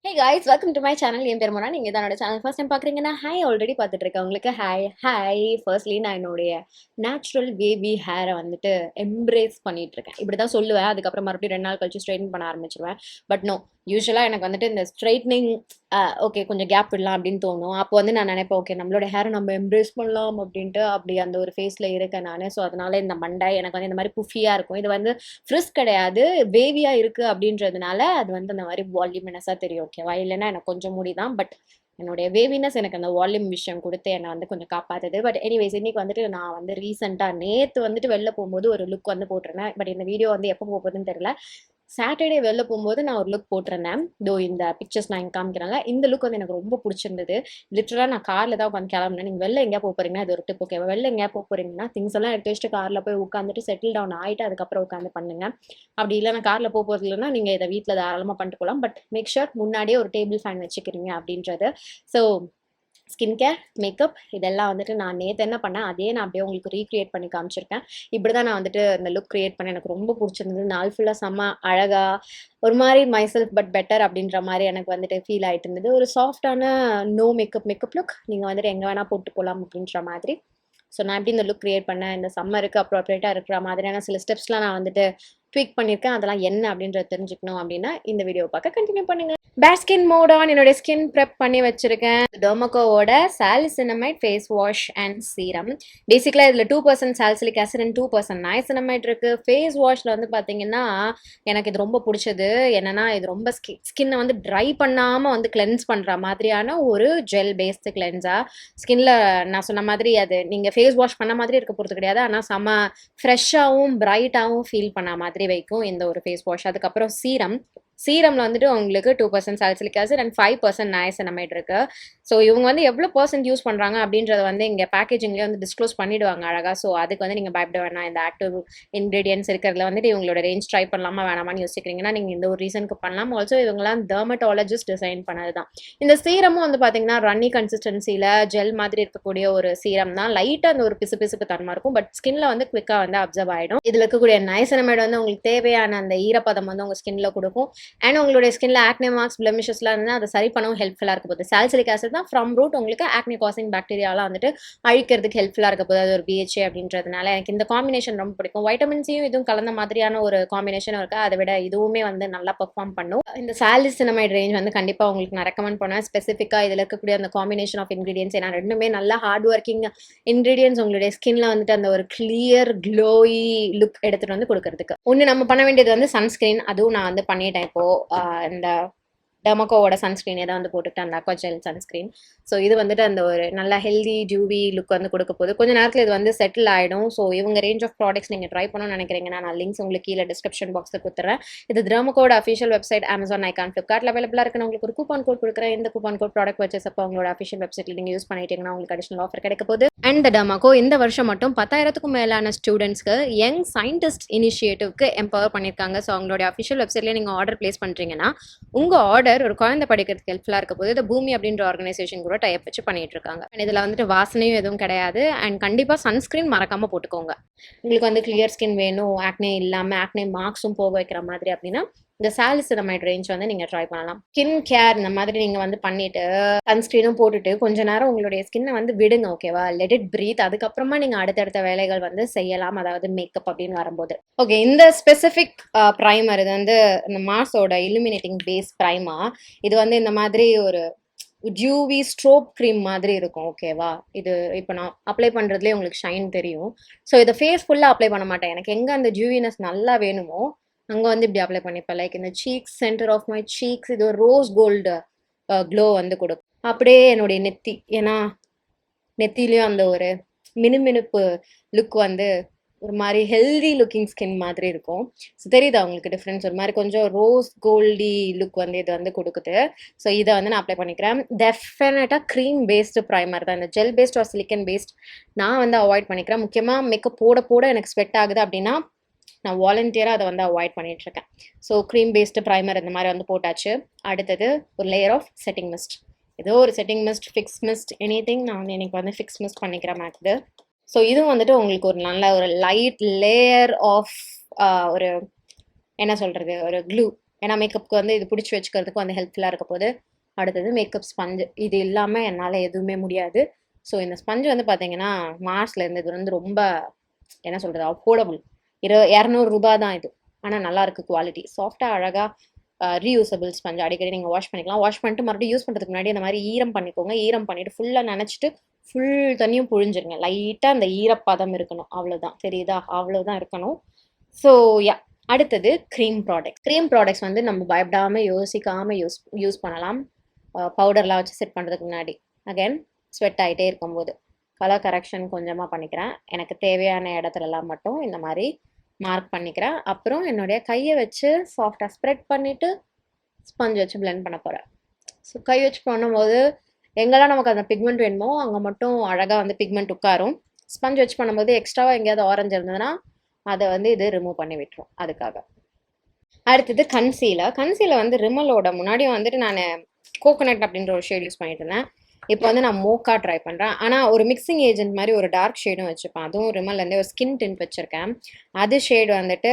Hey guys, welcome to my channel. என் பேர் மோனா. நீங்க தான் என்னோட சேனல் ஃபர்ஸ்ட் டைம் பாக்குறீங்கன்னா ஹாய் ஆல்ரெடி பார்த்துட்டு இருக்கேன். உங்களுக்கு ஹாய். ஃபர்ஸ்ட்லி நான் என்னுடைய நேச்சுரல் வேவி ஹேரை வந்துட்டு எம்ப்ரேஸ் பண்ணிட்டு இருக்கேன். இப்படிதான் சொல்லுவேன். அதுக்கப்புறம் மறுபடியும் 2 நாள் கழிச்சு ஸ்ட்ரைட்டன் பண்ண ஆரம்பிச்சிருவேன். பட் நோ, யூஸ்வலாக எனக்கு வந்துட்டு இந்த ஸ்ட்ரைட்னிங் ஓகே கொஞ்சம் கேப் விடலாம் அப்படின்னு தோணும். அப்போ வந்து நான் நினைப்பேன், ஓகே நம்மளோட ஹேரை நம்ம எம்ப்ரேஸ் பண்ணலாம் அப்படின்ட்டு அப்படி அந்த ஒரு ஃபேஸில் இருக்கேன் நான். ஸோ அதனால இந்த மண்டை எனக்கு வந்து இந்த மாதிரி புஃபியாக இருக்கும். இது வந்து ஃப்ரிஸ் கிடையாது, வேவியாக இருக்குது அப்படின்றதுனால அது வந்து அந்த மாதிரி வால்யூமினஸாக தெரியும். ஓகேவா? இல்லைன்னா எனக்கு கொஞ்சம் முடிதான். பட் என்னுடைய வேவினஸ் எனக்கு அந்த வால்யூம் விஷயம் கொடுத்து என்னை வந்து கொஞ்சம் காப்பாற்றுது. பட் எனிவேஸ், இன்னைக்கு வந்துட்டு நான் வந்து ரீசெண்டாக நேற்று வந்துட்டு வெளில போகும்போது ஒரு லுக் வந்து போட்டிருந்தேன். பட் இந்த வீடியோ வந்து எப்போ போகுதுன்னு தெரியல. சாட்டர்டே வெளில போகும்போது நான் ஒரு லுக் போட்டிருந்தேன். இந்த பிக்சர்ஸ் நான் இங்கே காமிக்கிறேன்ல, இந்த லுக் வந்து எனக்கு ரொம்ப பிடிச்சிருந்தது. லிட்டரலாக நான் காரில் தான் உட்காந்து கிளம்புனேன். நீங்கள் வெளில எங்கேயா போக போறீங்கன்னா அது ஒரு டிப். ஓகே, வெளில எங்கேயா போக போறீங்கன்னா திங்ஸ் எல்லாம் எடுத்து வச்சுட்டு காரில் போய் உட்காந்துட்டு செட்டில் டவுன் ஆகிட்டு அதுக்கப்புறம் உட்காந்து பண்ணுங்க. அப்படி இல்லைன்னா காரில் போக போகிறது இல்லைன்னா நீங்கள் இதை வீட்டில் தாராளமாக பண்ணிட்டு போகலாம். பட் மேக் ஷூர் முன்னாடியே ஒரு டேபிள் ஃபேன் வச்சுக்கிறீங்க அப்படின்றது. ஸோ ஸ்கின் கேர், மேக்கப் இதெல்லாம் வந்துட்டு நான் நேற்று என்ன பண்ணேன் அதே நான் அப்படியே உங்களுக்கு ரீக்ரியேட் பண்ணி காமிச்சிருக்கேன். இப்படி தான் நான் வந்துட்டு இந்த லுக் கிரியேட் பண்ணேன். எனக்கு ரொம்ப பிடிச்சிருந்தது. நாள் ஃபுல்லாக செம்ம அழகா ஒரு மாதிரி மை செல்ஃப் பட் பெட்டர் அப்படின்ற மாதிரி எனக்கு வந்துட்டு ஃபீல் ஆகிட்டு இருந்தது. ஒரு சாஃப்டான நோ மேக்கப் லுக் நீங்கள் வந்துட்டு எங்கே வேணால் போட்டு போகலாம் அப்படின்ற மாதிரி. ஸோ நான் எப்படி இந்த லுக் கிரியேட் பண்ணேன், இந்த சம்மருக்கு அப்ரோப்ரியேட்டாக இருக்கிற மாதிரியான சில ஸ்டெப்ஸ்லாம் நான் வந்துட்டு ட்வீக் பண்ணியிருக்கேன். அதெல்லாம் என்ன அப்படின்றத தெரிஞ்சுக்கணும் அப்படின்னா இந்த வீடியோ பார்க்க கண்டினியூ பண்ணுங்க. Bad skin mode on. என்னோட ஸ்கின் ப்ரெப் பண்ணி வச்சிருக்கேன். டெர்மகோவோட சாலிசினமைட் ஃபேஸ் வாஷ் அண்ட் சீரம். பேசிக்கலாக இதில் 2% சாலிசிலிக் ஆசிட் அண்ட் 2% நைசினமைட் இருக்கு. ஃபேஸ் வாஷில் வந்து பார்த்தீங்கன்னா எனக்கு இது ரொம்ப பிடிச்சது. என்னன்னா இது ரொம்ப ஸ்கின்னை வந்து ட்ரை பண்ணாமல் வந்து கிளென்ஸ் பண்ணுற மாதிரியான ஒரு ஜெல் பேஸ்டு கிளென்ஸாக ஸ்கின்ல நான் சொன்ன மாதிரி அது நீங்கள் ஃபேஸ் வாஷ் பண்ண மாதிரி இருக்க போகிறது கிடையாது. ஆனால் செம்ம ஃப்ரெஷ்ஷாகவும் பிரைட்டாகவும் ஃபீல் பண்ண மாதிரி வைக்கும் இந்த ஒரு ஃபேஸ் வாஷ். அதுக்கப்புறம் சீரம்ல வந்துட்டு உங்களுக்கு 2% சாலிசிலிக் ஆசிட் அண்ட் 5% நைசினமைட் இருக்கு. ஸோ இவங்க வந்து எவ்வளோ பர்சன்ட் யூஸ் பண்ணுறாங்க அப்படின்றத வந்து இங்கே பேக்கேஜிங்லேயே வந்து டிஸ்க்ளோஸ் பண்ணிடுவாங்க அழகாக. ஸோ அதுக்கு வந்து நீங்கள் பயப்பட வேணாம். இந்த ஆக்டிவ் இன்க்ரீடியன்ஸ் இருக்கிறதுல வந்துட்டு இவங்களோட ரேஞ்ச் ட்ரை பண்ணலாமா வேணாமான்னு யோசிக்கிறீங்கன்னா நீங்கள் இந்த ஒரு ரீசனுக்கு பண்ணலாம். ஆல்சோ இவங்களாம் டெர்மட்டாலஜிஸ்ட் டிசைன் பண்ணது தான். இந்த சீரமும் வந்து பார்த்தீங்கன்னா ரன்னி கன்சிஸ்டன்சியில் ஜெல் மாதிரி இருக்கக்கூடிய ஒரு சீரம் தான். லைட்டாக அந்த ஒரு பிசுபிசுப்பு தன்மை இருக்கும். பட் ஸ்கின்ல வந்து குவிக்காக வந்து அப்சர்வ் ஆகிடும். இதில் இருக்கக்கூடிய நைசினமைட் வந்து உங்களுக்கு தேவையான அந்த ஈரப்பதம் வந்து உங்கள் ஸ்கின்ல கொடுக்கும். அண்ட் உங்களுடைய ஸ்கின்ல ஆக்னே மார்க்ஸ், பிளெமிஷஸ்லாம் இருந்தால் அதை சரி பண்ணவும் ஹெல்ப்ஃபுல்லாக இருக்க போகுது. சாலிசிலிக் ஆசிட் தான் ஃப்ரம் ரூட் உங்களுக்கு ஆக்னே காசிங் பாக்டீரியாலாம் வந்துட்டு அழிக்கிறதுக்கு ஹெல்ப்ஃபுல்லாக இருக்க போகுது. அது ஒரு BHA அப்படின்றதுனால எனக்கு இந்த காம்பினேஷன் ரொம்ப பிடிக்கும். வைட்டமின் சியும் இதுவும் கலந்த மாதிரியான ஒரு காம்பினேஷனும் இருக்குது. அதை விட இதுவுமே வந்து நல்லா பெர்ஃபார்ம் பண்ணும். இந்த சாலிசினமைட் ரேஞ்ச் வந்து கண்டிப்பாக உங்களுக்கு நான் ரெக்கமெண்ட் பண்ணுவேன். ஸ்பெசிஃபிக்காக இதில் இருக்கக்கூடிய அந்த காம்பினேஷன் ஆஃப் இன்க்ரீடியன்ஸ் ஏன்னா ரெண்டுமே நல்லா ஹார்ட் ஒர்க்கிங் இன்க்ரீடியன்ஸ் உங்களுடைய ஸ்கின்ல வந்துட்டு அந்த ஒரு கிளியர் க்ளோயி லுக் எடுத்துகிட்டு வந்து கொடுக்கறதுக்கு. ஒன்று நம்ம பண்ண வேண்டியது வந்து சன்ஸ்கிரீன். அதுவும் நான் வந்து பண்ணிட்டேன் இப்போ. இந்த டெர்மகோவோட சன்ஸ்க்ரீன் ஏதாவது வந்து போட்டுக்கிட்டு அந்த அக்வா ஜெல் சன்ஸ்க்ரீன். ஸோ இது வந்துட்டு அந்த ஒரு நல்ல ஹெல்தி டியூவி லுக் வந்து கொடுக்க போகுது. கொஞ்சம் நேரத்தில் இது வந்து செட்டில் ஆகிடும். ஸோ இவங்க ரேஞ்ச் ஆஃப் ப்ராடக்ட்ஸ் நீங்கள் ட்ரை பண்ணணும்னு நினைக்கிறீங்கன்னா நான் லிங்க்ஸ் உங்களுக்கு கீழே டிஸ்கிரிப்ஷன் பாக்ஸில் கொடுத்துறேன். இது டெர்மகோட அஃபிஷியல் வெப்சைட் அமேசான், ஐகான், ஃப்ளிப்கார்ட்டில் அவைலபிளாக இருக்குன்னு உங்களுக்கு ஒரு கூப்பான் கோட் கொடுக்குறேன். இந்த கூப்பான் கோட் ப்ராடக்ட் வச்சஸ் அப்போ உங்களோட அஃபிஷியல் வெப்சைட்டில் நீங்கள் யூஸ் பண்ணிட்டீங்கன்னா உங்களுக்கு அடிஷனல் ஆஃபர் கிடைக்க போகுது. அண்ட் த டெர்மகோ இந்த வருஷம் மட்டும் 10,000க்கும் மேலான ஸ்டூடெண்ட்ஸ்க்கு யங் சயின்டிஸ்ட் இனிஷியேட்டிவ்க்கு எம்பவர் பண்ணியிருக்காங்க. ஸோ அவங்களோட அஃபிஷியல் வெப்சைட்லேயே நீங்கள் ஆர்டர் பிளேஸ் பண்ணுறீங்கன்னா உங்கள் ஆர்டர் ஒரு குழந்தை படிக்கிறதுக்கு ஹெல்ப்ஃபுல்லாக இருக்க போது. இந்த பூமி அப்படின்ற ஆர்கனைசேஷன் கூட டைப் வச்சு பண்ணிட்டு இருக்காங்க. இதில் வந்துட்டு வாசனையும் எதுவும் கிடையாது. அண்ட் கண்டிப்பாக சன்ஸ்கிரீன் மறக்காமல் போட்டுக்கோங்க. உங்களுக்கு வந்து கிளியர் ஸ்கின் வேணும், ஆக்னே இல்லாமல் ஆக்னே மார்க்ஸும் போக வைக்கிற மாதிரி அப்படின்னா இந்த சாலிசினமைட் ரேஞ்ச் வந்து நீங்கள் ட்ரை பண்ணலாம். ஸ்கின் கேர் இந்த மாதிரி நீங்கள் வந்து பண்ணிட்டு சன்ஸ்கிரீனும் போட்டுட்டு கொஞ்ச நேரம் உங்களுடைய ஸ்கின்னை வந்து விடுங்க. ஓகேவா? Let it breathe. அதுக்கப்புறமா நீங்கள் அடுத்தடுத்த வேலைகள் வந்து செய்யலாம். அதாவது மேக்கப் அப்படின்னு வரும்போது. ஓகே, இந்த ஸ்பெசிஃபிக் ப்ரைமர் இது வந்து இந்த மார்ஸோட இல்லுமினேட்டிங் பேஸ் ப்ரைமர். இது வந்து இந்த மாதிரி ஒரு டியூவி ஸ்ட்ரோப் க்ரீம் மாதிரி இருக்கும். ஓகேவா? இது இப்போ நான் அப்ளை பண்ணுறதுலேயே உங்களுக்கு ஷைன் தெரியும். ஸோ இதை ஃபேஸ் ஃபுல்லாக அப்ளை பண்ண மாட்டேன். எனக்கு எங்கே அந்த டியூவினஸ் நல்லா வேணுமோ அங்கே வந்து இப்படி அப்ளை பண்ணிப்பேன். லைக் இந்த cheeks, centre of my cheeks இது ஒரு ரோஸ் கோல்டு க்ளோ வந்து கொடுக்கும். அப்படியே என்னுடைய நெத்தி, ஏன்னா நெத்திலையும் அந்த ஒரு மினுமினுப்பு லுக் வந்து ஒரு மாதிரி ஹெல்தி லுக்கிங் ஸ்கின் மாதிரி இருக்கும். ஸோ தெரியுதா உங்களுக்கு டிஃப்ரென்ஸ்? ஒரு மாதிரி கொஞ்சம் ரோஸ் கோல்டி லுக் வந்து இது வந்து கொடுக்குது. ஸோ இதை வந்து நான் அப்ளை பண்ணிக்கிறேன். டெஃபினட்டாக க்ரீம் பேஸ்டு ப்ரைமர் தான். இந்த gel based or silicone based நான் வந்து அவாய்ட் பண்ணிக்கிறேன். முக்கியமாக மேக்கப் போட எனக்கு ஸ்வெட் ஆகுது அப்படின்னா நான் வாலண்டியராக அதை வந்து அவாய்ட் பண்ணிகிட்ருக்கேன். ஸோ க்ரீம் பேஸ்டு ப்ரைமர் இந்த மாதிரி வந்து போட்டாச்சு. அடுத்தது ஒரு லேயர் ஆஃப் செட்டிங் மிஸ்ட். ஏதோ ஒரு setting mist, fix mist, anything. நான் எனக்கு வந்து ஃபிக்ஸ் மிஸ்ட் பண்ணிக்கிறேன் மேக்து. ஸோ இதுவும் வந்துட்டு உங்களுக்கு ஒரு நல்ல ஒரு லைட் லேயர் ஆஃப் ஒரு என்ன சொல்கிறது, ஒரு க்ளூ ஏன்னா மேக்கப்புக்கு வந்து இது பிடிச்சி வச்சுக்கிறதுக்கும் வந்து ஹெல்ப்ஃபுல்லாக இருக்க போது. அடுத்தது மேக்கப் ஸ்பஞ்சு. இது இல்லாமல் என்னால் எதுவுமே முடியாது. ஸோ இந்த ஸ்பஞ்சு வந்து பார்த்தீங்கன்னா மார்ஸ்லேருந்து இது வந்து ரொம்ப என்ன சொல்கிறது அஃபோர்டபுள். 200 தான் இது. ஆனால் நல்லா இருக்குது குவாலிட்டி. சாஃப்டாக அழகாக ரீயூசபிள் ஸ்பஞ்ச். அடிக்கடி நீங்கள் வாஷ் பண்ணிக்கலாம். வாஷ் பண்ணிட்டு மறுபடியும் யூஸ் பண்ணுறதுக்கு முன்னாடி இந்த மாதிரி ஈரம் பண்ணிக்கோங்க. ஈரம் பண்ணிவிட்டு ஃபுல்லாக நனைச்சிட்டு ஃபுல் தண்ணியும் புழிஞ்சிருங்க. லைட்டாக அந்த ஈரப்பதம் இருக்கணும், அவ்வளோதான். தெரியுதா? அவ்வளோதான் இருக்கணும். ஸோ யா, அடுத்தது க்ரீம் ப்ராடக்ட். க்ரீம் ப்ராடக்ட்ஸ் வந்து நம்ம பயப்படாமல் யோசிக்காமல் யூஸ் பண்ணலாம். பவுடர்லாம் வச்சு செட் பண்ணுறதுக்கு முன்னாடி. அகைன் ஸ்வெட் ஆகிட்டே இருக்கும்போது கலர் கரெக்ஷன் கொஞ்சமாக பண்ணிக்கிறேன். எனக்கு தேவையான இடத்துலலாம் மட்டும் இந்த மாதிரி மார்க் பண்ணிக்கிறேன். அப்புறம் என்னுடைய கையை வச்சு சாஃப்டாக ஸ்ப்ரெட் பண்ணிவிட்டு ஸ்பஞ்ச் வச்சு பிளெண்ட் பண்ண போகிறேன். ஸோ கை வச்சு பண்ணும்போது எங்கெல்லாம் நமக்கு அந்த பிக்மெண்ட் வேணுமோ அங்கே மட்டும் அழகாக வந்து பிக்மெண்ட் உட்காரும். ஸ்பஞ்ச் வச்சு பண்ணும்போது எக்ஸ்ட்ராவாக எங்கேயாவது ஆரஞ்சு இருந்ததுன்னா அதை வந்து இது ரிமூவ் பண்ணி விட்டுரும். அதுக்காக. அடுத்தது கன்சீலர் வந்து ரிமலோட முன்னாடியும் வந்துட்டு நான் கோகோனட் அப்படின்ற ஒரு ஷேட் யூஸ் பண்ணிட்டு இருந்தேன். இப்போ வந்து நான் மோக்கா ட்ரை பண்ணுறேன். ஆனால் ஒரு மிக்சிங் ஏஜென்ட் மாதிரி ஒரு டார்க் ஷேடும் வச்சுப்பேன். அதுவும் ரிமல்லேருந்தே ஒரு ஸ்கின் டிண்ட் வச்சுருக்கேன். அது ஷேடு வந்துட்டு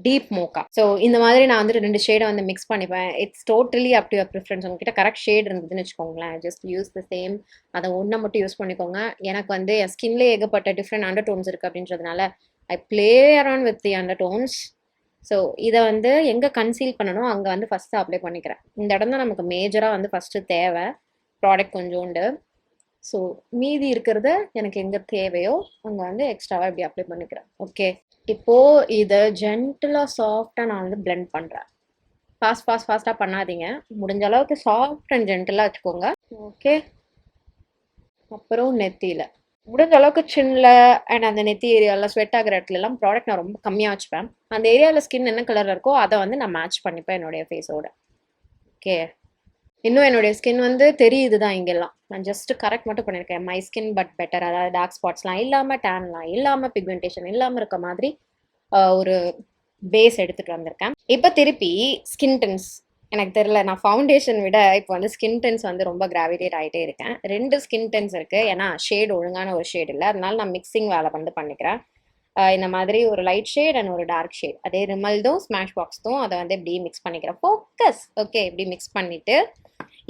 டீப் மோக்கா. ஸோ இந்த மாதிரி நான் வந்துட்டு 2 ஷேடை வந்து மிக்ஸ் பண்ணிப்பேன். It's totally up to your preference. உங்ககிட்ட கரெக்ட் ஷேட் இருந்ததுன்னு வச்சுக்கோங்களேன், ஜஸ்ட் யூஸ் த சேம். அதை ஒன்றை மட்டும் யூஸ் பண்ணிக்கோங்க. எனக்கு வந்து என் ஸ்கின்லேயே ஏகப்பட்ட டிஃப்ரெண்ட் அண்டர் டோன்ஸ் இருக்குது அப்படின்றதுனால I play around with the under tones. So இதை வந்து எங்கே கன்சீல் பண்ணணும் அங்கே வந்து ஃபஸ்ட்டு அப்ளை பண்ணிக்கிறேன். இந்த இடம் தான் நமக்கு மேஜராக வந்து ஃபஸ்ட்டு தேவை ப்ராடக்ட் கொஞ்சோண்டு. ஸோ மீதி இருக்கிறத எனக்கு எங்கே தேவையோ அங்கே வந்து எக்ஸ்ட்ராவாக இப்படி அப்ளை பண்ணிக்கிறேன். ஓகே, இப்போது இதை ஜென்டிலாக சாஃப்டாக நான் வந்து பிளெண்ட் பண்ணுறேன். ஃபாஸ்ட்டாக பண்ணாதீங்க. முடிஞ்ச அளவுக்கு சாஃப்ட் அண்ட் ஜென்டிலாக வச்சுக்கோங்க. ஓகே, அப்புறம் நெத்தியில் முடிஞ்ச அளவுக்கு சின்னில் அண்ட் அந்த நெத்தி ஏரியாவில் ஸ்வெட் ஆகிற இடத்துலலாம் ப்ராடக்ட் நான் ரொம்ப கம்மியாக வச்சுப்பேன். அந்த ஏரியாவில் ஸ்கின் என்ன கலரில் இருக்கோ அதை வந்து நான் மேட்ச் பண்ணிப்பேன் என்னுடைய ஃபேஸோட. ஓகே, இன்னும் என்னுடைய ஸ்கின் வந்து தெரியுது தான் இங்கெல்லாம். நான் ஜஸ்ட் கரெக்ட் மட்டும் பண்ணியிருக்கேன். My skin but better. அதாவது டார்க் ஸ்பாட்ஸ்லாம் இல்லாமல், டேன்லாம் இல்லாமல், பிக்மெண்டேஷன் இல்லாமல் இருக்க மாதிரி ஒரு பேஸ் எடுத்துகிட்டு வந்திருக்கேன். இப்போ திருப்பி ஸ்கின் டென்ஸ். எனக்கு தெரியல, நான் ஃபவுண்டேஷன் விட இப்போ வந்து ஸ்கின் டென்ஸ் வந்து ரொம்ப கிராவிடேட் ஆகிட்டே இருக்கேன். 2 ஸ்கின் டென்ஸ் இருக்குது. ஏன்னா ஷேடு ஒழுங்கான ஒரு ஷேடு இல்லை, அதனால நான் மிக்சிங் வேலை வந்து பண்ணிக்கிறேன். இந்த மாதிரி ஒரு லைட் ஷேட் அண்ட் ஒரு டார்க் ஷேட், அதே ரிமல்தும் ஸ்மாஷ் பாக்ஸும் அதை வந்து இப்படி மிக்ஸ் பண்ணிக்கிறேன். ஃபோக்கஸ். ஓகே, இப்படி மிக்ஸ் பண்ணிவிட்டு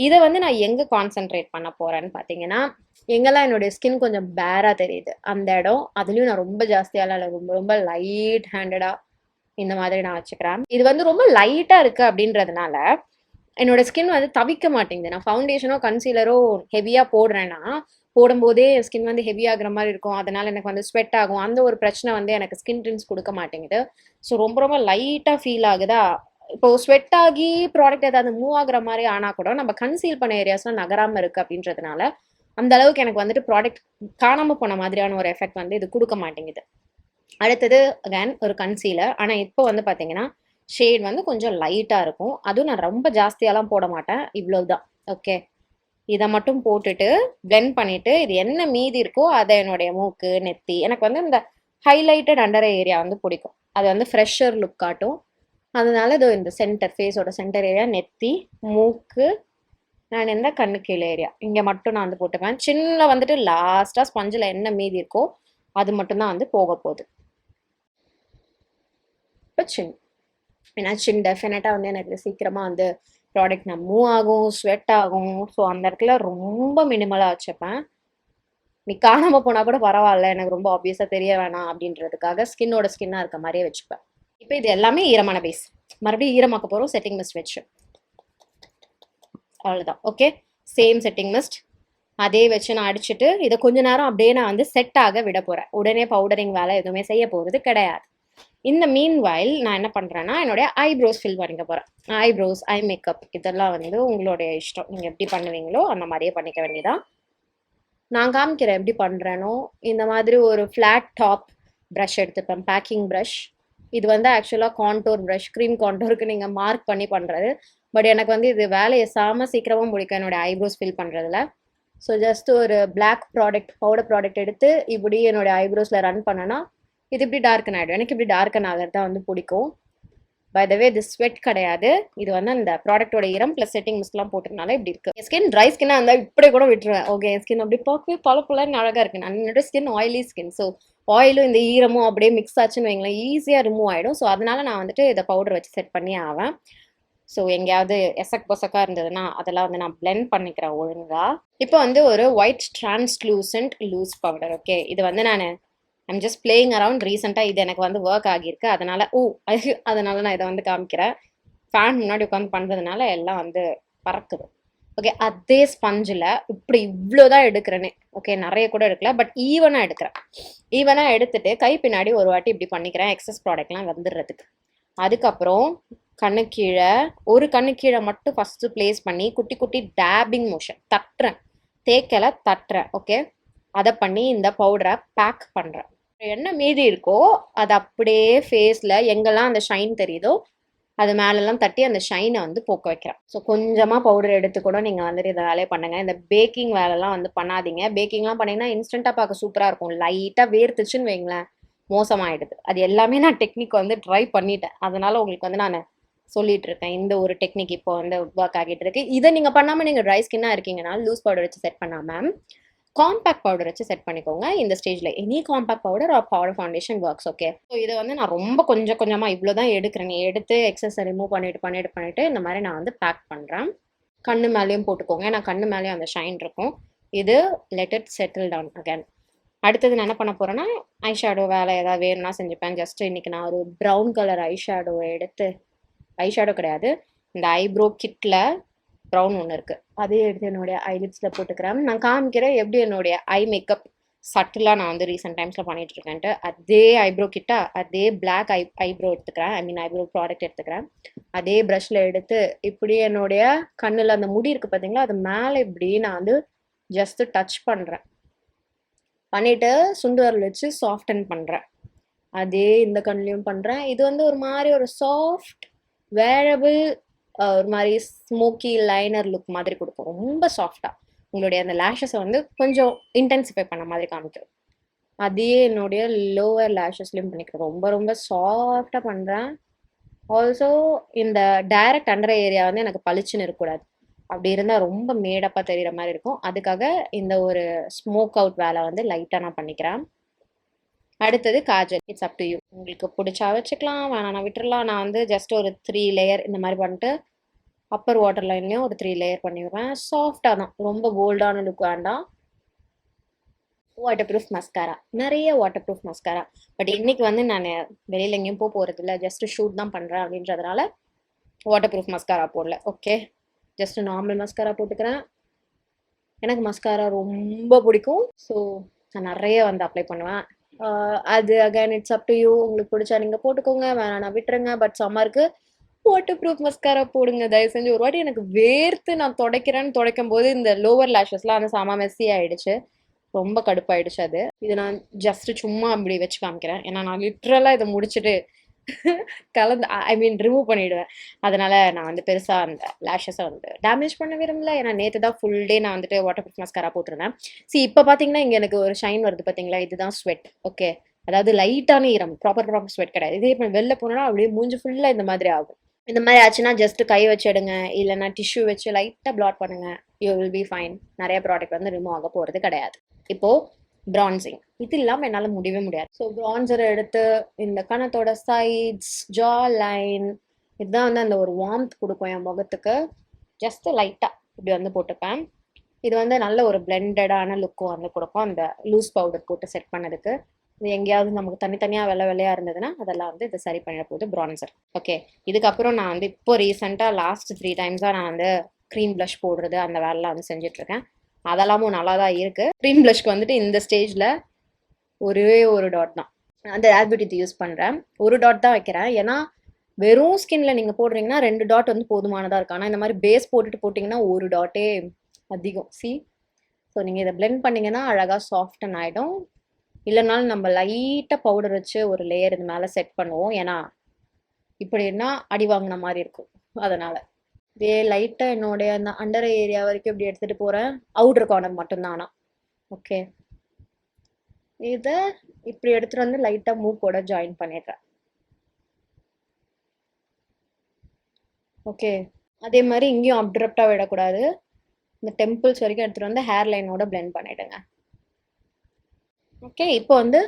இதை வந்து நான் எங்கே கான்சென்ட்ரேட் பண்ண போகிறேன்னு பார்த்தீங்கன்னா, எங்கெல்லாம் என்னுடைய ஸ்கின் கொஞ்சம் பேராக தெரியுது அந்த இடம். அதுலேயும் நான் ரொம்ப ஜாஸ்தியாலாம் இல்லை, ரொம்ப ரொம்ப லைட் ஹேண்டடாக இந்த மாதிரி நான் வச்சுக்கிறேன். இது வந்து ரொம்ப லைட்டாக இருக்குது அப்படின்றதுனால என்னோட ஸ்கின் வந்து தவிக்க மாட்டேங்குது. நான் ஃபவுண்டேஷனோ கன்சீலரோ ஹெவியாக போடுறேன்னா போடும்போதே ஸ்கின் வந்து ஹெவி ஆகுற மாதிரி இருக்கும். அதனால எனக்கு வந்து ஸ்வெட் ஆகும். அந்த ஒரு பிரச்சனை வந்து எனக்கு ஸ்கின் டின்ஸ் கொடுக்க மாட்டேங்குது. ஸோ ரொம்ப ரொம்ப லைட்டாக ஃபீல் ஆகுதா. இப்போ ஸ்வெட் ஆகி ப்ராடக்ட் ஏதாவது மூவ் ஆகுற மாதிரி ஆனால் கூட நம்ம கன்சீல் பண்ண ஏரியாஸ்லாம் நகராமல் இருக்குது அப்படின்றதுனால அந்த அளவுக்கு எனக்கு வந்துட்டு ப்ராடக்ட் காணாமல் போன மாதிரியான ஒரு எஃபெக்ட் வந்து இது கொடுக்க மாட்டேங்குது. அடுத்தது அகேன் ஒரு கன்சீலர். ஆனால் இப்போ வந்து பார்த்தீங்கன்னா ஷேட் வந்து கொஞ்சம் லைட்டாக இருக்கும். அதுவும் நான் ரொம்ப ஜாஸ்தியாலாம் போட மாட்டேன், இவ்வளவுதான். ஓகே, இதை மட்டும் போட்டுட்டு பிளெண்ட் பண்ணிவிட்டு இது என்ன மீதி இருக்கோ அதை என்னுடைய மூக்கு, நெத்தி, எனக்கு வந்து இந்த ஹைலைட்டட் அண்டர் ஏரியா வந்து பிடிக்கும். அது வந்து ஃப்ரெஷ்ஷர் லுக் காட்டும். அதனால இதோ இந்த சென்டர், ஃபேஸோட சென்டர் ஏரியா, நெத்தி, மூக்கு, நான் இந்த கண்ணு கீழே ஏரியா இங்கே மட்டும் நான் வந்து போட்டுப்பேன். சின்ன வந்துட்டு லாஸ்ட்டாக ஸ்பஞ்சில் என்ன மீதி இருக்கோ அது மட்டும்தான் வந்து போக போகுது. இப்போ சின், ஏன்னா சின் டெஃபினட்டாக வந்து எனக்கு சீக்கிரமாக வந்து ப்ராடக்ட் நான் மூவ் ஆகும், ஸ்வெட் ஆகும். ஸோ அந்த இடத்துல ரொம்ப மினிமலாக வச்சுப்பேன். நீ காணாமல் போனால் கூட பரவாயில்ல, எனக்கு ரொம்ப ஆப்வியஸாக தெரிய வேணாம் அப்படின்றதுக்காக ஸ்கின்னோட ஸ்கின்னாக இருக்க மாதிரியே வச்சுப்பேன். இப்போ இது எல்லாமே ஈரமான பேஸ். மறுபடியும் ஈரமாக்க போகிறோம் செட்டிங் மிஸ்ட் வச்சு. அவ்வளோதான். ஓகே, சேம் செட்டிங் மிஸ்ட் அதே வச்சு நான் அடிச்சுட்டு இதை கொஞ்ச நேரம் அப்படியே நான் வந்து செட் ஆக விட போகிறேன். உடனே பவுடரிங் வேலை எதுவுமே செய்ய போகிறது கிடையாது. இந்த மீன் வாயில் நான் என்ன பண்ணுறேன்னா என்னுடைய ஐப்ரோஸ் ஃபில் பண்ணிக்க போகிறேன். ஐப்ரோஸ், ஐ மேக்கப் இதெல்லாம் வந்து உங்களுடைய இஷ்டம். நீங்கள் எப்படி பண்ணுவீங்களோ அந்த மாதிரியே பண்ணிக்க வேண்டியதான். நான் காமிக்கிறேன் எப்படி பண்ணுறேனோ. இந்த மாதிரி ஒரு ஃப்ளாட் டாப் ப்ரஷ் எடுத்துப்பேன், பேக்கிங் ப்ரஷ். இது வந்து ஆக்சுவலாக கான்டோர் ப்ரஷ், க்ரீம் கான்டோருக்கு நீங்கள் மார்க் பண்ணி பண்ணுறது. பட் எனக்கு வந்து இது வேலையை சீக்கிரமாக முடிக்கும் என்னோடய ஐப்ரோஸ் ஃபில் பண்ணுறதுல. ஸோ ஜஸ்ட் ஒரு பிளாக் ப்ராடக்ட், பவுடர் ப்ராடக்ட் எடுத்து இப்படி என்னோடய ஐப்ரோஸில் ரன் பண்ணனா இது இப்படி டார்க்கன் ஆகிடும். எனக்கு இப்படி டார்க்கன் ஆகிறது தான் வந்து பிடிக்கும். பை த வே இது ஸ்வெட் கிடையாது, இது வந்து அந்த ப்ராடக்டோட ஈரம் ப்ளஸ் செட்டிங் மிஸ்ட்லாம் போட்டதுனால இப்படி இருக்குது. என் ஸ்கின் ட்ரை ஸ்கின்னாக இருந்தால் இப்படி கூட விட்டுருவேன். ஓகே, என் ஸ்கின் அப்படி பார்க்கவே பலப்பலன்னு அழகாக இருக்குது. என்னோட ஸ்கின் ஆயிலி ஸ்கின். ஸோ ஆயிலும் இந்த ஈரமும் அப்படியே மிக்ஸ் ஆச்சுன்னு வைங்களேன், ஈஸியாக ரிமூவ் ஆகிடும். ஸோ அதனால நான் வந்துட்டு இதை பவுடர் வச்சு செட் பண்ணி ஆவேன். ஸோ எங்கேயாவது எசக் பொசக்கா இருந்ததுன்னா அதெல்லாம் வந்து நான் பிளெண்ட் பண்ணிக்கிறேன் ஒழுங்கா. இப்போ வந்து ஒரு white translucent loose powder. Okay, இது வந்து நான் ஐம் ஜஸ்ட் பிளேயிங் அரவுண்ட். ரீசெண்டாக இது எனக்கு வந்து ஒர்க் ஆகியிருக்கு, அதனால அதனால நான் இதை வந்து காமிக்கிறேன். ஃபேன் முன்னாடி உட்காந்து பண்ணுறதுனால எல்லாம் வந்து பறக்குது. ஓகே, அதே ஸ்பஞ்சில் இப்படி இவ்வளோதான் எடுக்கிறேன்னு. ஓகே, நிறைய கூட எடுக்கல, பட் ஈவனாக எடுக்கிறேன். ஈவனாக எடுத்துட்டு கை பின்னாடி ஒரு வாட்டி இப்படி பண்ணிக்கிறேன், எக்ஸஸ் ப்ராடக்ட்லாம் வந்துடுறதுக்கு. அதுக்கப்புறம் கண்ணு கீழே, ஒரு கண்ணு கீழே மட்டும் ஃபஸ்ட்டு ப்ளேஸ் பண்ணி குட்டி குட்டி டேபிங் மோஷன் தட்டுறேன், தேக்கலை தட்டுறேன். ஓகே, அதை பண்ணி இந்த பவுடரை பேக் பண்ணுறேன். என்ன மீதி இருக்கோ அது அப்படியே ஃபேஸில் எங்கெல்லாம் அந்த ஷைன் தெரியுதோ அது மேலெல்லாம் தட்டி அந்த ஷைனை வந்து போக்க வைக்கிறேன். ஸோ கொஞ்சமாக பவுடர் எடுத்து கூட நீங்கள் வந்துட்டு இதை வேலையை பண்ணுங்கள். இந்த பேக்கிங் வேலைலாம் வந்து பண்ணாதீங்க. பேக்கிங்லாம் பண்ணிங்கன்னா இன்ஸ்டண்ட்டாக பார்க்க சூப்பராக இருக்கும். லைட்டாக வேர்த்துச்சுன்னு வைங்களேன், மோசமாயிடுது. அது எல்லாமே நான் டெக்னிக் வந்து ட்ரை பண்ணிட்டேன், அதனால உங்களுக்கு வந்து நான் சொல்லிட்டு இருக்கேன். இந்த ஒரு டெக்னிக் இப்போ வந்து ஒர்க் ஆகிட்டு இருக்கு. இதை நீங்கள் பண்ணாமல் நீங்கள் ட்ரை ஸ்கின்னாக இருக்கீங்கன்னா லூஸ் பவுடர் வச்சு செட் பண்ணாமல் காம்பேக்ட் பவுடர் வச்சு செட் பண்ணிக்கோங்க. இந்த ஸ்டேஜில் any compact powder R powder foundation works. Okay, so இதை வந்து நான் ரொம்ப கொஞ்சம் கொஞ்சமாக இவ்வளோ தான் எடுக்கிறேன். எடுத்து எக்ஸஸை ரிமூவ் பண்ணிட்டு இந்த மாதிரி நான் வந்து பேக் பண்ணுறேன். கண்ணு மேலேயும் போட்டுக்கோங்க, ஏன்னா கண்ணு மேலேயும் அந்த ஷைன் இருக்கும். இது let it settle down again. அடுத்தது நான் என்ன பண்ண போகிறேன்னா ஐ ஷேடோ வேலை ஏதாவது வேணும்னா செஞ்சுப்பேன். ஜஸ்ட் இன்னைக்கு நான் ஒரு ப்ரௌன் கலர் ஐ ஷேடோ எடுத்து, ஐ ஷேடோ கிடையாது, இந்த ஐப்ரோ கிட்டில் ப்ரௌன் ஒன்று இருக்குது, அதே எடுத்து என்னுடைய ஐலிப்ஸில் போட்டுக்கிறேன். நான் காமிக்கிறேன் எப்படி என்னுடைய ஐ மேக்கப் சட்டிலாக நான் வந்து ரீசெண்ட் டைம்ஸில் பண்ணிகிட்டு இருக்கேன்ட்டு. அதே ஐப்ரோ கிட்டா அதே பிளாக் ஐப்ரோ எடுத்துக்கிறேன், ஐ மீன் ஐப்ரோ ப்ராடக்ட் எடுத்துக்கிறேன். அதே ப்ரஷில் எடுத்து இப்படி என்னுடைய கண்ணில் அந்த முடி இருக்குது பார்த்தீங்களா, அது மேலே இப்படி நான் வந்து ஜஸ்ட்டு டச் பண்ணுறேன். பண்ணிவிட்டு சுண்டு வரல் வச்சு சாஃப்டன் பண்ணுறேன். அதே இந்த கண்ணிலையும் பண்ணுறேன். இது வந்து ஒரு மாதிரி ஒரு சாஃப்ட் வேரபிள் ஒரு மாதிரி ஸ்மோக்கி லைனர் லுக் மாதிரி கொடுக்கும். ரொம்ப சாஃப்டாக உங்களுடைய அந்த லேஷஸை வந்து கொஞ்சம் இன்டென்சிஃபை பண்ண மாதிரி காமிக்கும். அதே என்னுடைய லோவர் லேஷஸ்லையும் பண்ணிக்கிறேன். ரொம்ப ரொம்ப சாஃப்டாக பண்ணுறேன். ஆல்சோ இந்த டைரக்ட் அண்டர் ஏரியா வந்து எனக்கு பளிச்சுன்னு இருக்கக்கூடாது, அப்படி இருந்தால் ரொம்ப மேடப்பாக தெரிகிற மாதிரி இருக்கும். அதுக்காக இந்த ஒரு ஸ்மோக் அவுட் வேலை வந்து லைட்டாக நான் பண்ணிக்கிறேன். அடுத்தது Kajal. It's up to you, உங்களுக்கு பிடிச்சா வச்சுக்கலாம், வேணாம் விட்டுறலாம். நான் வந்து ஜஸ்ட் ஒரு 3 லேயர் இந்த மாதிரி பண்ணிட்டு அப்பர் வாட்டர் லைன்லேயும் ஒரு 3 லேயர் பண்ணிடுவேன். சாஃப்டாக தான், ரொம்ப போல்டான லுக் வேண்டாம். வாட்டர் ப்ரூஃப் மஸ்காரா, நிறைய வாட்டர் ப்ரூஃப் மஸ்காரா. பட் இன்னைக்கு வந்து நான் வெளியில் எங்கேயும் போகிறது இல்லை, ஜஸ்ட் ஷூட் தான் பண்ணுறேன் அப்படின்றதுனால வாட்டர் ப்ரூஃப் மஸ்காரா போடல. ஓகே, ஜஸ்ட் நார்மல் மஸ்காரா போட்டுக்கிறேன். எனக்கு மஸ்காரா ரொம்ப பிடிக்கும், ஸோ நான் நிறைய வந்து அப்ளை பண்ணுவேன். அது again it's up to you, உங்களுக்கு பிடிச்சா நீங்கள் போட்டுக்கோங்க, வேணாம் விட்டுருங்க. பட் சம்மருக்கு வாட்டர் ப்ரூஃப் மஸ்காரா போடுங்க தயவு செஞ்சு. ஒரு வாட்டி எனக்கு வேர்த்து நான் துடைக்கும் போது இந்த லோவர் லேஷஸ்லாம் வந்து சாமா மெஸ்ஸி ஆயிடுச்சு, ரொம்ப கடுப்பாயிடுச்சு அது. இது நான் ஜஸ்ட் சும்மா அப்படி வச்சு காமிக்கிறேன், ஏன்னா நான் லிட்ரலாக இதை முடிச்சுட்டு கலந்து ஐ மீன் ரிமூவ் பண்ணிவிடுவேன். அதனால் நான் வந்து பெருசாக அந்த லேஷஸை வந்து டேமேஜ் பண்ண விரும்பல. ஏன்னா நேற்று தான் ஃபுல் டே நான் வந்துட்டு வாட்டர் ப்ரூஃப் மஸ்காரா போட்டிருந்தேன். இப்போ பார்த்தீங்கன்னா இங்கே எனக்கு ஒரு ஷைன் வருது பார்த்தீங்களா, இதுதான் ஸ்வெட். ஓகே, அதாவது லைட்டான ஈரம், ப்ராப்பர் ஸ்வெட் கிடையாது. இதே இப்போ வெளில போனோன்னா அப்படியே மூஞ்சி ஃபுல்லாக இந்த மாதிரி ஆகும். இந்த மாதிரி ஆச்சுன்னா ஜஸ்ட் கை வச்சு எடுங்க, இல்லைன்னா டிஷ்யூ வச்சு லைட்டாக பிளாட் பண்ணுங்க, யூ வில் பி ஃபைன். நிறைய ப்ராடக்ட் வந்து ரிமூவ் ஆக போகிறது கிடையாது. இப்போது பிரான்சிங், இது இல்லாமல் என்னால் முடியவே முடியாது. ஸோ பிரான்சரை எடுத்து இந்த கணத்தோட சைட்ஸ், ஜா லைன், இதுதான் வந்து அந்த ஒரு வார்ம்த் கொடுக்கும் என் முகத்துக்கு. ஜஸ்ட் லைட்டாக இப்படி வந்து போட்டுப்பேன். இது வந்து நல்ல ஒரு பிளெண்டடான லுக்கும் வந்து கொடுக்கும் அந்த லூஸ் பவுடர் போட்டு செட் பண்ணதுக்கு. இது எங்கேயாவது நமக்கு தனித்தனியாக வெள்ளையாக இருந்ததுன்னா அதெல்லாம் வந்து இது சரி பண்ண போகுது பிரான்சர். ஓகே, இதுக்கப்புறம் நான் வந்து இப்போ ரீசெண்டாக லாஸ்ட் 3 டைம்ஸாக நான் வந்து க்ரீம் ப்ளஷ் போடுறது அந்த வேலைலாம் வந்து செஞ்சிட்ருக்கேன். அதெல்லாமும் நல்லா தான் இருக்குது. க்ரீம் ப்ளஷ்க்கு வந்துட்டு இந்த ஸ்டேஜில் ஒரே ஒரு டாட் தான், அந்த ஆல்பியூட்டி யூஸ் பண்ணுறேன். ஒரு டாட் தான் வைக்கிறேன், ஏன்னா வெறும் ஸ்கின்ல நீங்கள் போடுறீங்கன்னா 2 டாட் வந்து போதுமானதாக இருக்குது. ஆனால் இந்த மாதிரி பேஸ் போட்டிங்கன்னா ஒரு டாட்டே அதிகம். சி, ஸோ நீங்கள் இதை பிளெண்ட் பண்ணிங்கன்னா அழகாக சாஃப்டன் ஆகிடும். இல்லைனாலும் நம்ம லைட்டாக பவுடர் வச்சு ஒரு லேயர் இது மேலே செட் பண்ணுவோம், ஏன்னா இப்படின்னா அடி வாங்கின மாதிரி இருக்கும். அதனால் இதே லைட்டாக என்னுடைய அந்த அண்டர் ஏரியா வரைக்கும் இப்படி எடுத்துகிட்டு போகிறேன், அவுட்டர் கார்னர் மட்டும்தானா. ஓகே, இதை இப்படி எடுத்துகிட்டு வந்து லைட்டாக மூக்கோட ஜாயின் பண்ணிடுறேன். ஓகே, அதே மாதிரி இங்கேயும் அப்ட்ரப்டாக விடக்கூடாது, இந்த டெம்பிள்ஸ் வரைக்கும் எடுத்துகிட்டு வந்து ஹேர் லைனோட பிளெண்ட் பண்ணிவிடுங்க. ஓகே, இப்போ வந்து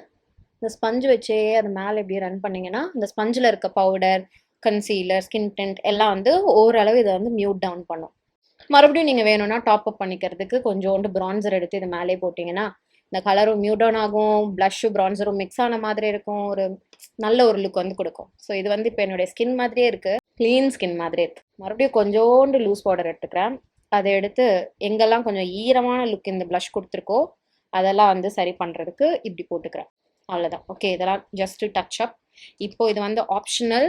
இந்த ஸ்பஞ்சு வச்சே அது மேலே இப்படி ரன் பண்ணிங்கன்னா இந்த ஸ்பஞ்சில் இருக்க பவுடர் கன்சீலர், ஸ்கின் டென்ட் எல்லாம் வந்து ஓரளவு இதை வந்து மியூட் டவுன் பண்ணும். மறுபடியும் நீங்கள் வேணும்னா டாப் அப் பண்ணிக்கிறதுக்கு கொஞ்சோண்டு பிரான்சர் எடுத்து இது மேலே போட்டிங்கன்னா இந்த கலரும் மியூட் டவுன் ஆகும், ப்ளஷ்ஷும் பிரான்சரும் மிக்ஸ் ஆன மாதிரி இருக்கும், ஒரு நல்ல ஒரு லுக் வந்து கொடுக்கும். ஸோ இது வந்து இப்போ என்னுடைய ஸ்கின் மாதிரியே இருக்குது, க்ளீன் ஸ்கின் மாதிரி இருக்குது. மறுபடியும் கொஞ்சோண்டு லூஸ் பவுடர் எடுத்துக்கிறேன். அதை எடுத்து எங்கெல்லாம் கொஞ்சம் ஈரமான லுக் இந்த ப்ளஷ் கொடுத்துருக்கோ அதெல்லாம் வந்து சரி பண்ணுறதுக்கு இப்படி போட்டுக்கிறேன். அவ்வளோதான். ஓகே, இதெல்லாம் ஜஸ்ட் டச் அப். இப்போ இது வந்து ஆப்ஷனல்.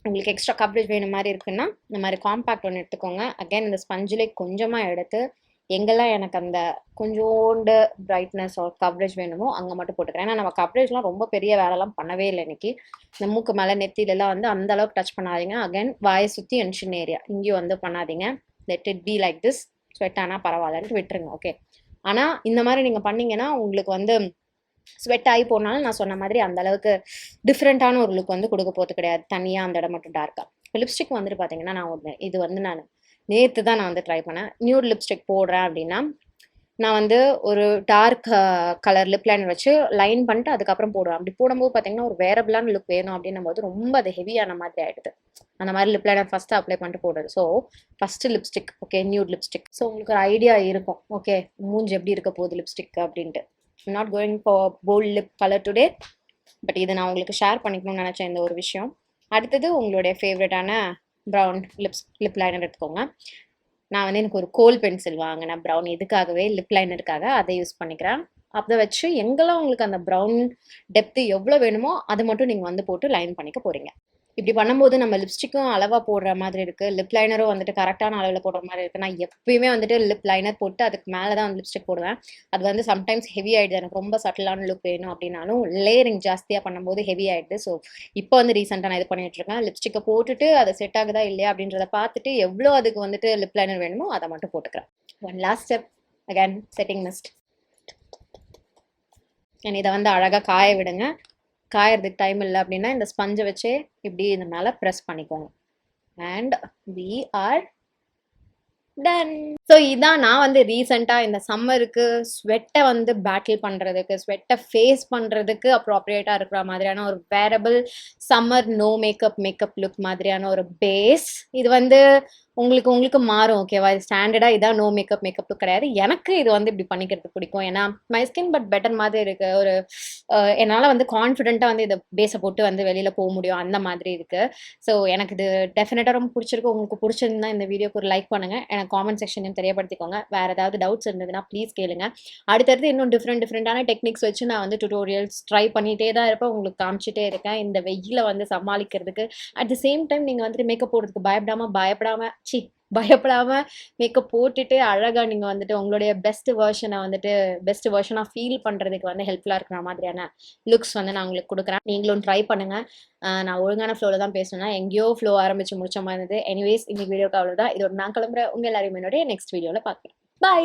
உங்களுக்கு எக்ஸ்ட்ரா கவரேஜ் வேணும் மாதிரி இருக்குன்னா இந்த மாதிரி காம்பேக்ட் ஒன்று எடுத்துக்கோங்க. அகைன் இந்த ஸ்பஞ்சிலே கொஞ்சமாக எடுத்து எங்கெல்லாம் எனக்கு அந்த கொஞ்சோண்டு பிரைட்னஸ் ஆர் கவரேஜ் வேணுமோ அங்கே மட்டும் போட்டுக்கிறேன். ஏன்னா நம்ம கவரேஜ்லாம் ரொம்ப பெரிய வேலைலாம் பண்ணவே இல்லை இன்னைக்கு. இந்த மூக்கு மேலே நெத்திலெல்லாம் வந்து அந்த அளவுக்கு டச் பண்ணாதீங்க. அகைன் வாயை சுற்றி அண்ட் சின்ன ஏரியா இங்கேயும் வந்து பண்ணாதீங்க. Let it be like this. Sweat ஆனால் பரவாயில்லன்ட்டு விட்டுருங்க. ஓகே, ஆனால் இந்த மாதிரி நீங்கள் பண்ணீங்கன்னா உங்களுக்கு வந்து ஸ்வெட் ஆகி போனாலும் நான் சொன்ன மாதிரி அந்த அளவுக்கு டிஃப்ரெண்ட்டான ஒரு லுக் வந்து கொடுக்க போகிறது கிடையாது. தனியாக அந்த இடம் மட்டும் டார்க்காக. இப்போ லிப்ஸ்டிக் வந்துட்டு பார்த்தீங்கன்னா நான் இது வந்து நான் நேற்று தான் நான் வந்து ட்ரை பண்ணேன். நியூட் லிப்ஸ்டிக் போடுறேன் அப்படின்னா நான் வந்து ஒரு டார்க் கலர் லிப் லைனர் வச்சு லைன் பண்ணிட்டு அதுக்கப்புறம் போடுவேன். அப்படி போடும்போது பார்த்தீங்கன்னா ஒரு வேரபிளான லுக் வேணும் அப்படின்னும் போது ரொம்ப அது ஹெவியான மாதிரி ஆகிடுது. அந்த மாதிரி லிப் லைனர் ஃபஸ்ட்டு அப்ளை பண்ணிட்டு போடுறது. So first lipstick, okay, nude lipstick. So உங்களுக்கு ஒரு ஐடியா இருக்கும், ஓகே மூஞ்சி எப்படி இருக்க போகுது லிப்ஸ்டிக் அப்படின்ட்டு. Not going for bold lip colour today, but இது நான் உங்களுக்கு ஷேர் பண்ணிக்கணும்னு நினச்சேன் இந்த ஒரு விஷயம். அடுத்தது உங்களுடைய ஃபேவரட்டான ப்ரௌன் லிப் லைனர் எடுத்துக்கோங்க. நான் வந்து எனக்கு ஒரு கோல் பென்சில் வாங்கினேன் ப்ரௌன், இதுக்காகவே லிப் லைனருக்காக. அதை யூஸ் பண்ணிக்கிறேன். அதை வச்சு எங்கெல்லாம் உங்களுக்கு அந்த ப்ரௌன் டெப்த்து எவ்வளோ வேணுமோ அதை மட்டும் நீங்கள் வந்து போட்டு லைன் பண்ணிக்க போகிறீங்க. இப்படி பண்ணும்போது நம்ம லிப்ஸ்டிக்கும் அளவாக போடுற மாதிரி இருக்குது, லிப் லைனரும் வந்துட்டு கரெக்டான அளவில் போடுற மாதிரி இருக்குது. நான் எப்பயுமே வந்துட்டு லிப் லைனர் போட்டு அதுக்கு மேலே தான் வந்து லிப்ஸ்டிக் போடுவேன். அது வந்து சம்டைம்ஸ் ஹெவி ஆகிடுது. எனக்கு ரொம்ப சட்டிலான லுக் வேணும் அப்படின்னாலும் லேயரிங் ஜாஸ்தியாக பண்ணும்போது ஹெவி ஆகிடுது. ஸோ இப்போ வந்து ரீசெண்டாக நான் இது பண்ணிட்டுருக்கேன். லிப்ஸ்டிக்கை போட்டுட்டு அதை செட் ஆகுதா இல்லையா அப்படின்றத பார்த்துட்டு எவ்வளோ அதுக்கு வந்துட்டு லிப் லைனர் வேணுமோ அதை மட்டும் போட்டுக்கிறேன். One last step, again setting mist. இதை வந்து அழகாக காய விடுங்க. காயறதுக்கு டைம் இல்லை அப்படின்னா இந்த ஸ்பஞ்சை வச்சே இப்படி இந்த மேலே ப்ரெஸ் பண்ணிக்கோங்க. And we are done. So இதான் நான் வந்து ரீசெண்டாக இந்த சம்மருக்கு ஸ்வெட்டை வந்து பேட்டில் பண்ணுறதுக்கு, ஸ்வெட்டை ஃபேஸ் பண்ணுறதுக்கு அப்ராப்ரியேட்டாக இருக்கிற மாதிரியான ஒரு wearable summer no makeup look மாதிரியான ஒரு பேஸ். இது வந்து உங்களுக்கு மாறும், ஓகேவா? இது ஸ்டாண்டர்டாக இதான் நோ மேக்கப் லுக் கிடையாது. எனக்கு இது வந்து இப்படி பண்ணிக்கிறது பிடிக்கும். ஏன்னா மை ஸ்கின் பட் பெட்டர் மாதிரி இருக்கு. ஒரு என்னால் வந்து கான்ஃபிடென்ட்டாக வந்து இதை பேஸை போட்டு வந்து வெளியில் போக முடியும், அந்த மாதிரி இருக்குது. ஸோ எனக்கு இது டெஃபினட்டாக ரொம்ப பிடிச்சிருக்கு. உங்களுக்கு பிடிச்சிருந்தா இந்த வீடியோக்கு ஒரு லைக் பண்ணுங்கள். எனக்கு காமெண்ட் செக்ஷனையும் தெரியப்படுத்திக்கோங்க. வேறு ஏதாவது டவுட்ஸ் இருந்ததுன்னா ப்ளீஸ் கேளுங்க. அடுத்தடுத்து இன்னும் டிஃப்ரெண்டான டெக்னிக்ஸ் வச்சு நான் வந்து டுட்டோரியல்ஸ் ட்ரை பண்ணிகிட்டே தான் இருப்பேன், உங்களுக்கு காமிச்சிட்டே இருக்கேன். இந்த வெயில வந்து சமாளிக்கிறதுக்கு அட் தி சேம் டைம் நீங்கள் வந்துட்டு மேக்கப் போடுறதுக்கு பயப்படாம மேக்கப் போட்டுட்டு அழகாக நீங்கள் வந்துட்டு உங்களுடைய பெஸ்ட் வெர்ஷனாக ஃபீல் பண்ணுறதுக்கு வந்து ஹெல்ப்ஃபுல்லாக இருக்கிற மாதிரியான லுக்ஸ் வந்து நான் உங்களுக்கு கொடுக்குறேன். நீங்களும் ட்ரை பண்ணுங்கள். நான் ஒழுங்கான ஃப்ளோவில் தான் பேசணும்னா எங்கேயோ ஃப்ளோ ஆரம்பிச்சு முடிச்ச மாதிரி இருந்தது. எனிவேஸ் இந்த வீடியோக்கு அவ்வளோதான். இதோட நான் கிளம்புறேன். உங்கள் எல்லாரையும் என்னுடைய நெக்ஸ்ட் வீடியோவில் பார்க்குறேன். பை.